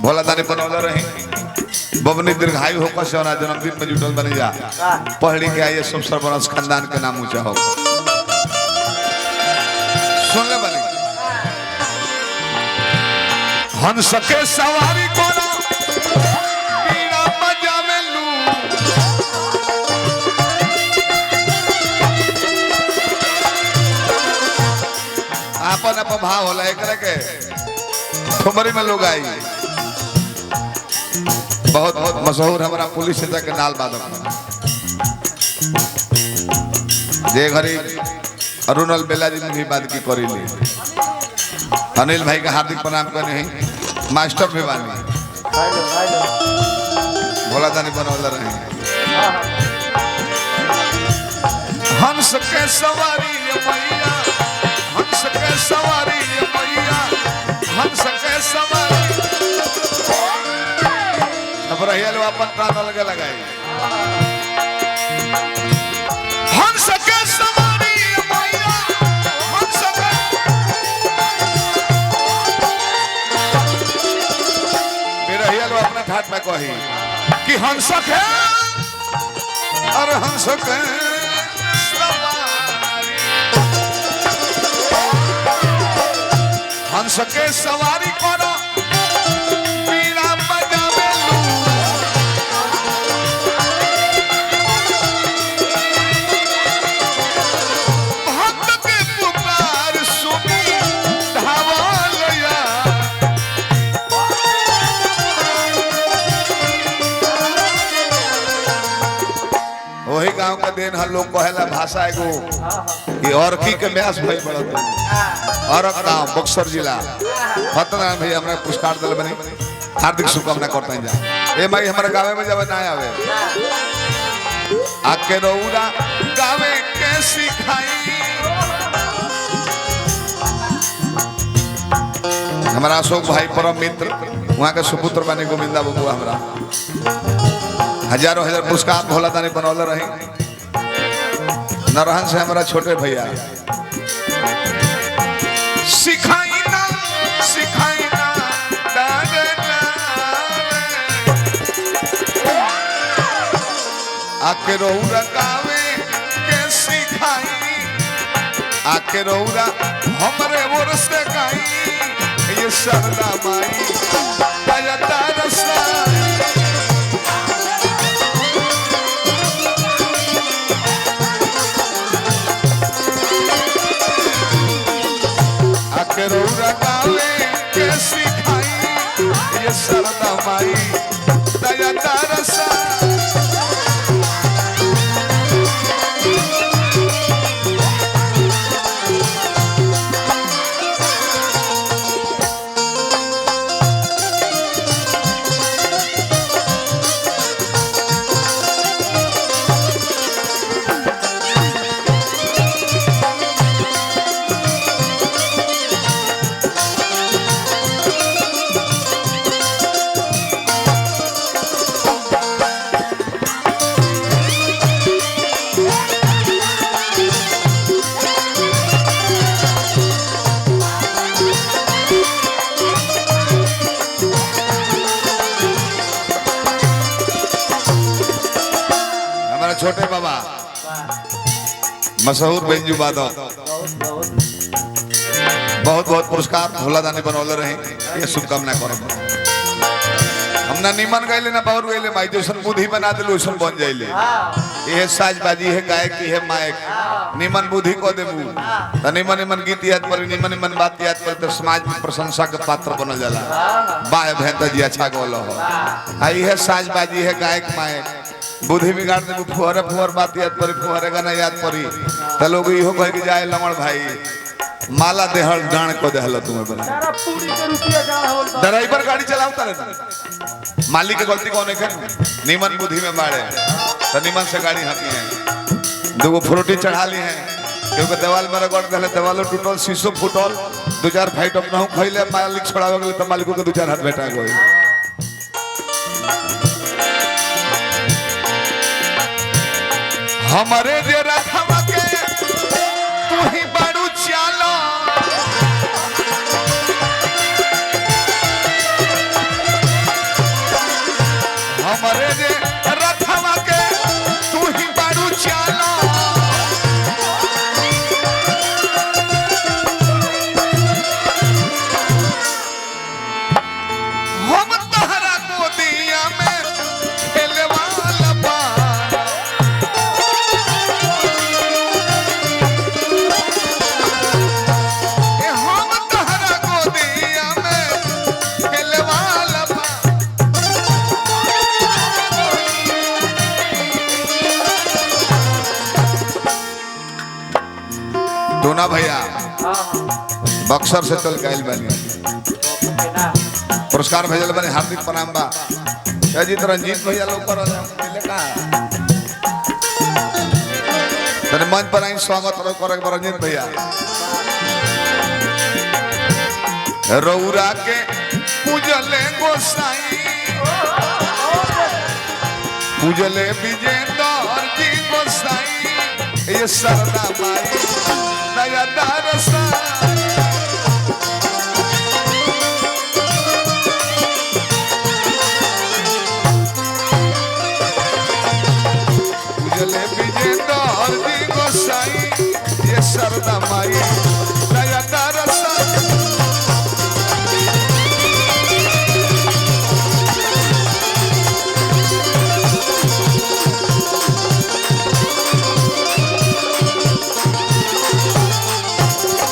भोला दानी बनौला रही बबनी दीर्घायु होकर से जन्मदिन में जुटल बनी जा पढ़ी के आइए सब सरबरस खानदान के नाम ऊंचा हो सुन ले बनी हंस के सवारी कोनो बीड़ा बजावे लू आपन अपन भाव होला एकरा के ठुमरी में लोग आई बहुत बहुत मशहूर हमारा पुलिस नेता के नाल बादक जे घरी अरुणल बेला जी ने भी बात की करी ली अनिल भाई का हार्दिक प्रणाम करने हैं मास्टर भी बानी भोला दानी बनौला रहे हंस के सवारी मैया हंस के सवारी मैया हंस के सवारी अब रहिए लो अपन प्राण लगे लगाई हंस के सवारी मैया हंस के रहिए लो अपना ठाट में कही कि हंस के और हंस के सवारी हंस के सवारी करो बीड़ा बजावे लू भक्त के पुकार सुनी धावलया वही गांव का देन हर लोग कहेला भाषा एगो कि और की के म्यास भई पड़त और गांव बक्सर जिला फतनारायण भाई हमरा पुरस्कार दल बनी हार्दिक शुभकामना करते हैं जा ए भाई हमारे गांव में जब ना आवे आके रौरा गावे के सिखाई हमारा अशोक भाई परम मित्र वहां के सुपुत्र बने गोविंदा बाबू हमरा हजारों हजार पुरस्कार भोला दानी बनौला रहे नरहन से हमारा छोटे भैया सिखाई ना आके रौरा गावे के सिखाई आके रौरा हमरे ओर से गाई ये सरदा माई दया दरसा रौरा गावे के सिखाई ये सरदा माई दया दरसा छोटे बाबा मशहूर बेंजू बादल बहुत बहुत पुरस्कार भोला दानी बनौले रहे ये शुभकामना करो हमना निमन गईले ना बाउर गईले माई जैसन बुद्धि बना दिल वैसन बन जाइले ये साजबाजी है गायक की है मायक निमन बुद्धि को देबू त निमन निमन गीत याद पर निमन निमन बात याद पर तो समाज में प्रशंसा के पात्र बनल जाला बाय भेंत जी अच्छा गोलो हो आई है साजबाजी है गायक मायक बुद्धि बिगाड़ दे फुहरे फुहर बात याद परी फुहरे गाना याद परी त लोग इहो कह के जाए लमण भाई माला देहल डाण को देहल तुम्हें बना ड्राइवर गाड़ी चलावता रहता मालिक की गलती कौन है निमन बुद्धि में मारे तो निमन से गाड़ी हाथी है दो फ्रूटी चढ़ा ली है क्योंकि देवाल में रगड़ दे देवालो टूटल शीशो फूटल दो चार फाइट अपना खैले मालिक छोड़ावे गेल त मालिक के दो चार हाथ बैठा गई हमारे जे रखवा के तू ही बड़ू चालो हमरे जे रथवा के तू ही बारू चाला हम तहरा गोदिया में खेले वाला बाड़ा ए हम तहरा गोदिया में खेले वाला बाड़ा दोना भैया बक्सर से चल गए बनी पुरस्कार भेजल बने हार्दिक प्रणाम बा अजीत रंजीत भैया लोग पर का तने मंच पर आई स्वागत करे रंजीत भैया रौरा के पूजले गोसाई पूजले विजेंद्र जी गोसाई ये सरदा माई नया दारसा पूजले विजेंद्र